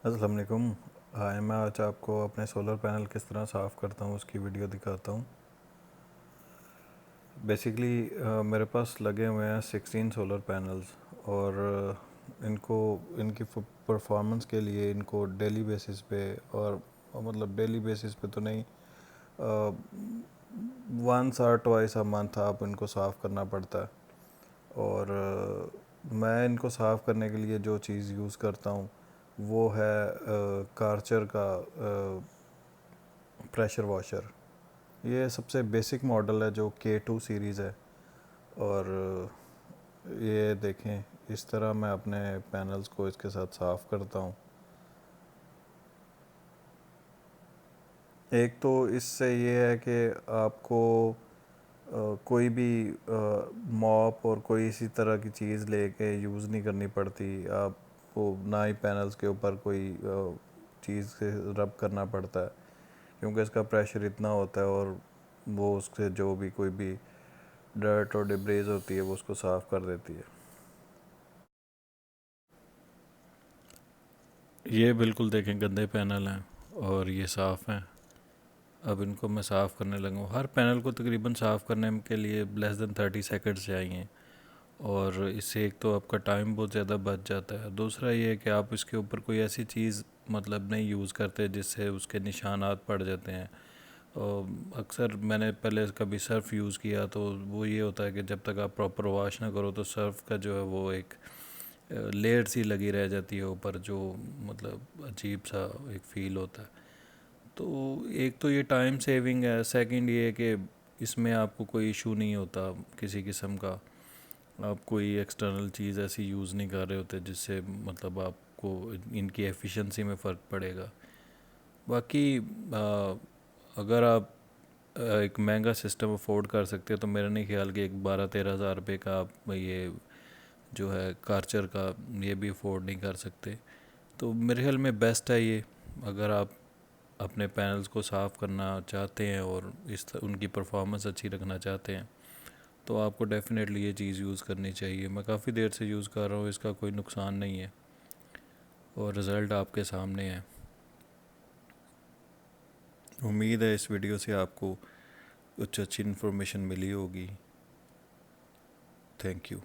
अस्सलाम वालेकुम। मैं आज आपको अपने सोलर पैनल किस तरह साफ़ करता हूँ उसकी वीडियो दिखाता हूँ। बेसिकली मेरे पास लगे हुए हैं 16 सोलर पैनल्स और इनको इनकी परफॉर्मेंस के लिए इनको डेली बेसिस पे और मतलब डेली बेसिस पे तो नहीं, वंस और ट्वाइस अ मंथ आप इनको साफ़ करना पड़ता है। और मैं इनको साफ़ करने के लिए जो चीज़ यूज़ करता हूँ वो है कार्चर का प्रेशर वॉशर। ये सबसे बेसिक मॉडल है जो K2 सीरीज़ है। और ये देखें, इस तरह मैं अपने पैनल्स को इसके साथ साफ़ करता हूँ। एक तो इससे ये है कि आपको कोई भी मॉप और कोई इसी तरह की चीज़ लेके यूज़ नहीं करनी पड़ती आपको, ना ही पैनल्स के ऊपर कोई चीज़ से रब करना पड़ता है, क्योंकि इसका प्रेशर इतना होता है और वो उससे जो भी कोई भी डर्ट और डिब्रीज होती है वो उसको साफ़ कर देती है। ये बिल्कुल देखें, गंदे पैनल हैं और ये साफ़ हैं। अब इनको मैं साफ़ करने लगा हूँ। हर पैनल को तकरीबन साफ़ करने के लिए लेस दैन 30 सेकेंड्स चाहिए और इससे एक तो आपका टाइम बहुत ज़्यादा बच जाता है। दूसरा ये है कि आप इसके ऊपर कोई ऐसी चीज़ मतलब नहीं यूज़ करते जिससे उसके निशानात पड़ जाते हैं। और अक्सर मैंने पहले कभी सर्फ़ यूज़ किया तो वो ये होता है कि जब तक आप प्रॉपर वॉश ना करो तो सर्फ़ का जो है वो एक लेयर सी लगी रह जाती है ऊपर, जो मतलब अजीब सा एक फ़ील होता है। तो एक तो ये टाइम सेविंग है, सेकंड ये है कि इसमें आपको कोई इशू नहीं होता किसी किस्म का। आप कोई एक्सटर्नल चीज़ ऐसी यूज़ नहीं कर रहे होते जिससे मतलब आपको इनकी एफिशिएंसी में फ़र्क पड़ेगा। बाकी अगर आप एक महंगा सिस्टम अफोर्ड कर सकते हो तो मेरा नहीं ख्याल कि एक 12-13 हज़ार रुपये का आप ये जो है कार्चर का ये भी अफोर्ड नहीं कर सकते। तो मेरे ख्याल में बेस्ट है ये। अगर आप अपने पैनल्स को साफ़ करना चाहते हैं और उनकी परफॉर्मेंस अच्छी रखना चाहते हैं तो आपको डेफ़िनेटली ये चीज़ यूज़ करनी चाहिए। मैं काफ़ी देर से यूज़ कर रहा हूँ, इसका कोई नुकसान नहीं है और रिज़ल्ट आपके सामने है। उम्मीद है इस वीडियो से आपको कुछ अच्छी इन्फॉर्मेशन मिली होगी। Thank you.